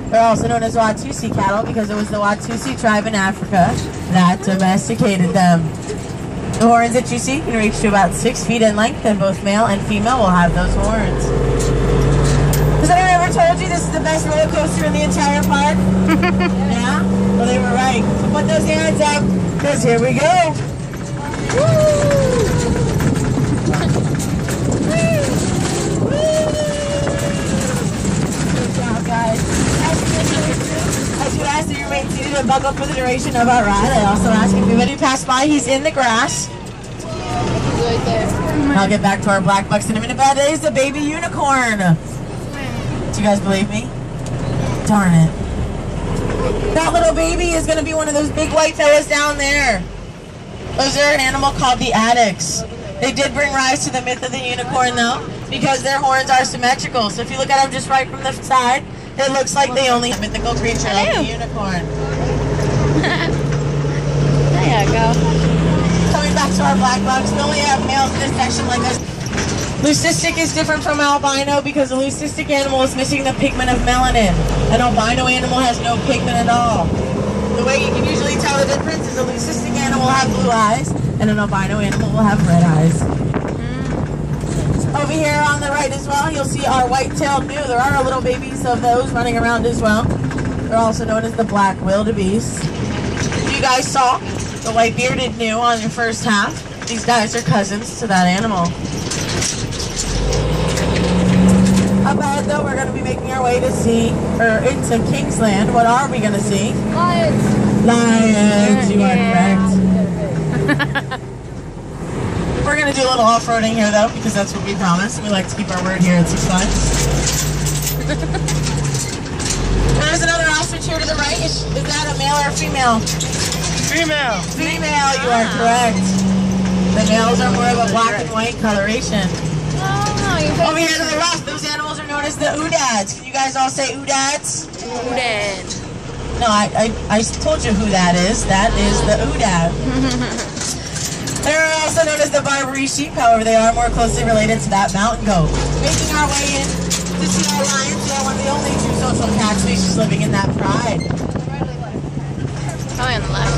They're also known as Watusi cattle because it was the Watusi tribe in Africa that domesticated them. The horns that you see can reach to about 6 feet in length, and both male and female will have those horns. Has anyone ever told you this is the best roller coaster in the entire park? Yeah? Well, they were right. So put those hands up, because here we go. Woo! Good job, guys. As you ask that you remain seated and buckle for the duration of our ride, I also ask if anybody pass by, he's in the grass. Right there. I'll get back to our black bucks in a minute, but that is the baby unicorn. Do you guys believe me? Darn it. That little baby is going to be one of those big white fellas down there. Those are an animal called the addicts. They did bring rise to the myth of the unicorn, though, because their horns are symmetrical. So if you look at them just right from the side, it looks like they only have a mythical creature like the unicorn. There you go. Coming back to our black bucks, we only have males in this section like us. Leucistic is different from albino because a leucistic animal is missing the pigment of melanin. An albino animal has no pigment at all. The way you can usually tell the difference is a leucistic animal will have blue eyes and an albino animal will have red eyes. Over here on the right as well, you'll see our white-tailed gnu. There are little babies of those running around as well. They're also known as the black wildebeest. You guys saw the white-bearded gnu on your first half. These guys are cousins to that animal. Up ahead, though, we're going to be making our way to see, or into Kingsland. What are we going to see? Lions. Lions, you are correct. We're going to do a little off-roading here, though, because that's what we promised. We like to keep our word here at 6 Fun. There's another ostrich here to the right. Is that a male or a female? Female. Female, you are correct. The males are more of a black and white coloration. Over here to the left, those animals are known as the oodads. Can you guys all say oodads? Oodad. No, I told you who that is. That is the oodad. They're also known as the Barbary sheep. However, they are more closely related to that mountain goat. Making our way in to see our lions. They are one of the only true social cat species living in that pride. Probably on the left.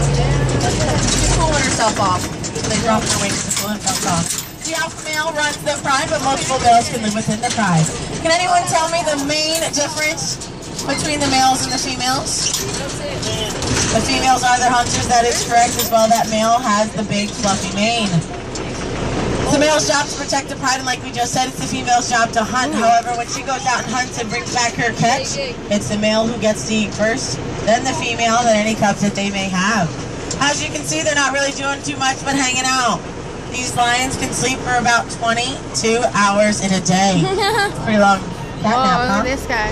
She's cooling herself off. They drop their wings to cool themselves off. The alpha male runs the pride, but multiple males can live within the pride. Can anyone tell me the main difference between the males and the females? The females are their hunters, that is correct, as well. That male has the big fluffy mane. It's the male's job to protect the pride, and like we just said, it's the female's job to hunt. However, when she goes out and hunts and brings back her catch, it's the male who gets to eat first, then the female, then any cubs that they may have. As you can see, they're not really doing too much but hanging out. These lions can sleep for about 22 hours in a day. Pretty long cat nap, huh? Look at this guy.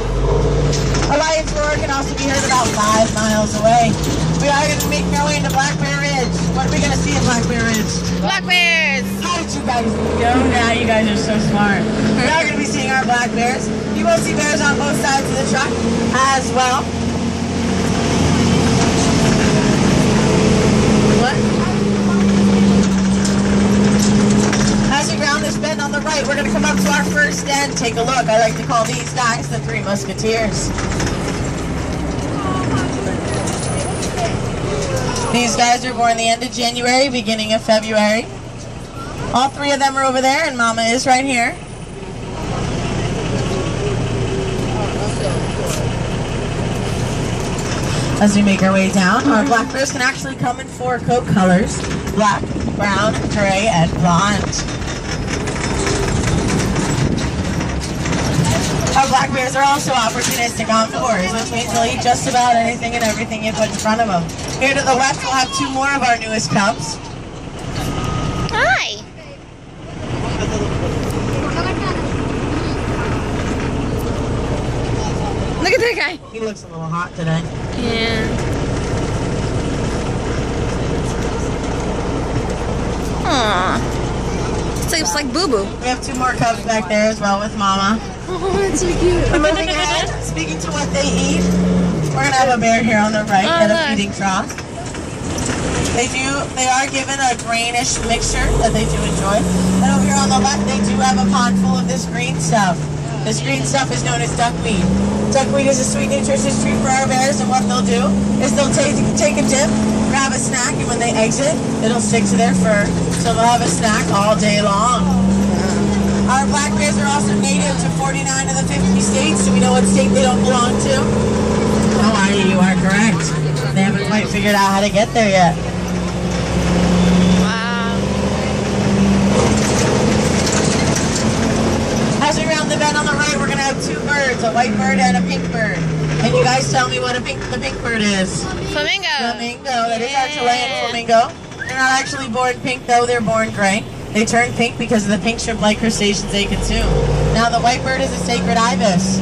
A lion's roar can also be heard about 5 miles away. We are going to be making our way into Black Bear Ridge. What are we going to see at Black Bear Ridge? Black bears. How did you guys know that? You guys are so smart. We are going to be seeing our black bears. You will see bears on both sides of the truck as well. What? As we round this bend on the right, we're going to come up to our first den. Take a look. I like to call these guys the Three Musketeers. These guys are born the end of January, beginning of February. All 3 of them are over there, and Mama is right here. As we make our way down, our black bears can actually come in 4 coat colors: black, brown, gray, and blonde. Our black bears are also opportunistic omnivores, which means they'll eat just about anything and everything you put in front of them. Here to the left, we'll have 2 more of our newest cubs. Hi. Look at that guy. He looks a little hot today. Yeah. Aww. It's like Boo Boo. We have 2 more cubs back there as well with Mama. Oh, that's so cute. Moving ahead, speaking to what they eat, we're going to have a bear here on the right at a feeding trough. They are given a greenish mixture that they do enjoy. And over here on the left, they do have a pond full of this green stuff. This green stuff is known as duckweed. Duckweed is a sweet, nutritious treat for our bears, and what they'll do is they'll take a dip, grab a snack, and when they exit, it'll stick to their fur, so they'll have a snack all day long. Our black bears are also native to 49 of the 50 states. Do we know what state they don't belong to? Oh, Artie, you are correct. They haven't quite figured out how to get there yet. As we round the bend on the right, we're going to have two birds, a white bird and a pink bird. And you guys tell me what the pink bird is. Flamingo. Flamingo. That is our Chilean flamingo. They're not actually born pink, though. They're born gray. They turn pink because of the pink shrimp-like crustaceans they consume. Now, the white bird is a sacred ibis.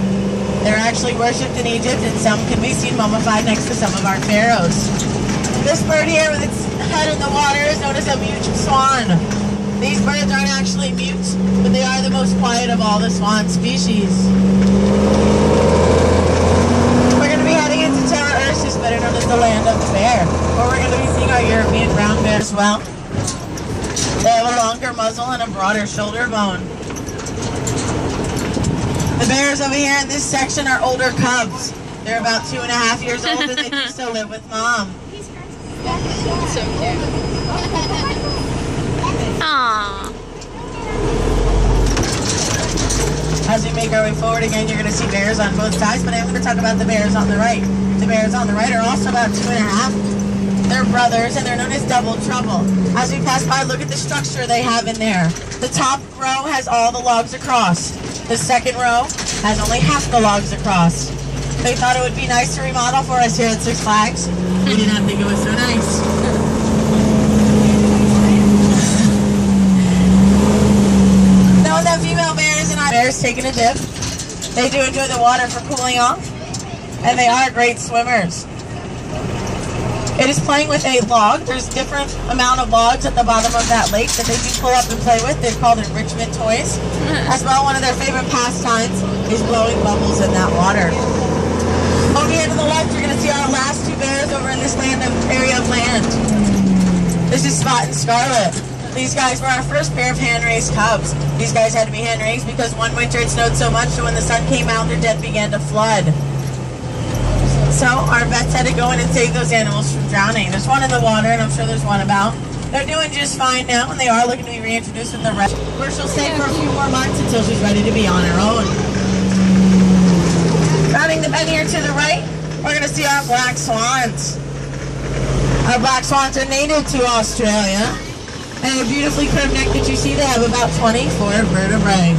They're actually worshipped in Egypt, and some can be seen mummified next to some of our pharaohs. This bird here with its head in the water is known as a mute swan. These birds aren't actually mute, but they are the most quiet of all the swan species. We're going to be heading into Terra Ursus, better known as the land of the bear, where we're going to be seeing our European brown bear as well. They have a longer muzzle and a broader shoulder bone. The bears over here in this section are older cubs. They're about 2.5 years old, and they do still live with mom. So cute. Aww. As we make our way forward again, you're going to see bears on both sides, but I'm going to talk about the bears on the right. The bears on the right are also about 2.5. They're brothers, and they're known as double trouble. As we pass by, look at the structure they have in there. The top row has all the logs across. The second row has only half the logs across. They thought it would be nice to remodel for us here at Six Flags. We did not think it was so nice. Knowing that female bears and bears taking a dip, they do enjoy the water for cooling off, and they are great swimmers. It is playing with a log. There's different amount of logs at the bottom of that lake that they do pull up and play with. They're called enrichment toys. As well, one of their favorite pastimes is blowing bubbles in that water. Over here to the left, you're going to see our last two bears over in this area of land. This is Spot and Scarlet. These guys were our first pair of hand-raised cubs. These guys had to be hand-raised because one winter it snowed so much, so when the sun came out, their den began to flood. So our vets had to go in and save those animals from drowning. There's one in the water, and I'm sure there's one about. They're doing just fine now, and they are looking to be reintroduced with the rest, where she'll stay for a few more months until she's ready to be on her own. Rounding the bend here to the right, we're going to see our black swans. Our black swans are native to Australia, and a beautifully curved neck that you see, they have about 24 vertebrae.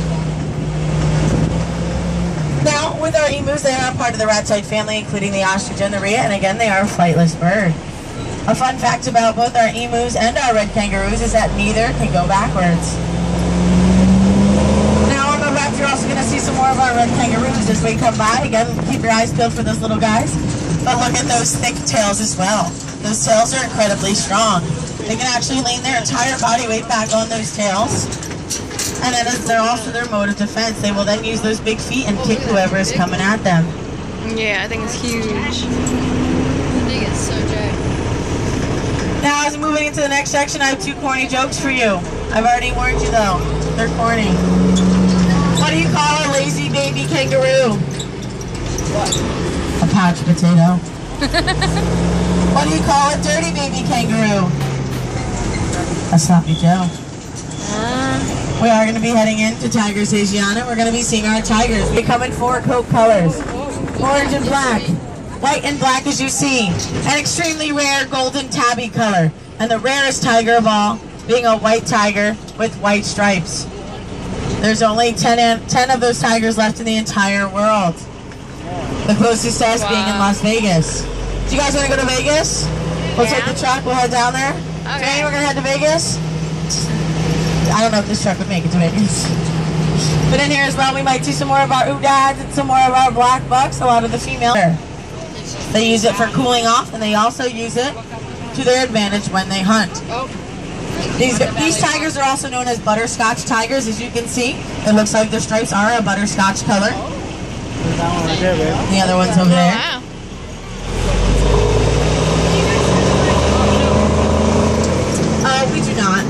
Now, with our emus, they are a part of the rat-tailed family, including the ostrich and the rhea, and again, they are a flightless bird. A fun fact about both our emus and our red kangaroos is that neither can go backwards. Now, on the left, you're also going to see some more of our red kangaroos as we come by. Again, keep your eyes peeled for those little guys. But look at those thick tails as well. Those tails are incredibly strong. They can actually lean their entire body weight back on those tails. And then they're also their mode of defense. They will then use those big feet and kick whoever is coming at them. Yeah, I think it's huge. I think it's so jacked. Now, as we're moving into the next section, I have two corny jokes for you. I've already warned you, though. They're corny. What do you call a lazy baby kangaroo? What? A pouch potato. What do you call a dirty baby kangaroo? A sloppy Joe. We are going to be heading into Tigers Asiana. We're going to be seeing our tigers. We come in 4 coat colors. Orange and black. White and black, as you see. An extremely rare golden tabby color. And the rarest tiger of all being a white tiger with white stripes. There's only 10 of those tigers left in the entire world. The closest to us being in Las Vegas. Do you guys want to go to Vegas? We'll take the truck. We'll head down there. Okay. Today we're going to head to Vegas. I don't know if this truck would make it to Vegas. But in here as well, we might see some more of our oodads and some more of our black bucks. A lot of the female. They use it for cooling off, and they also use it to their advantage when they hunt. These tigers are also known as butterscotch tigers. As you can see, it looks like their stripes are a butterscotch color. The other one's over there. Wow. We do not.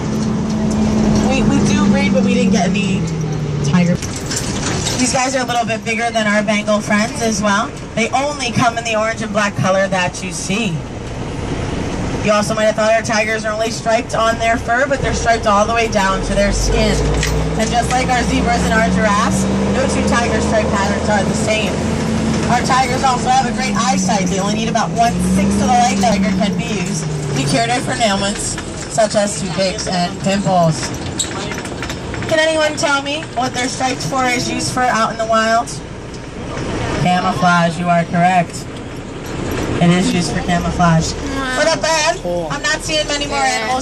We do breed, but we didn't get any tiger. These guys are a little bit bigger than our Bengal friends as well. They only come in the orange and black color that you see. You also might have thought our tigers are only striped on their fur, but they're striped all the way down to their skin. And just like our zebras and our giraffes, no two tiger stripe patterns are the same. Our tigers also have a great eyesight. They only need about 1/6 of the light tiger can be used to be cured of different ailments, such as toothaches and pimples. Can anyone tell me what their striped fur is used for out in the wild? Camouflage, you are correct. It is used for camouflage. But up ahead, I'm not seeing many more animals.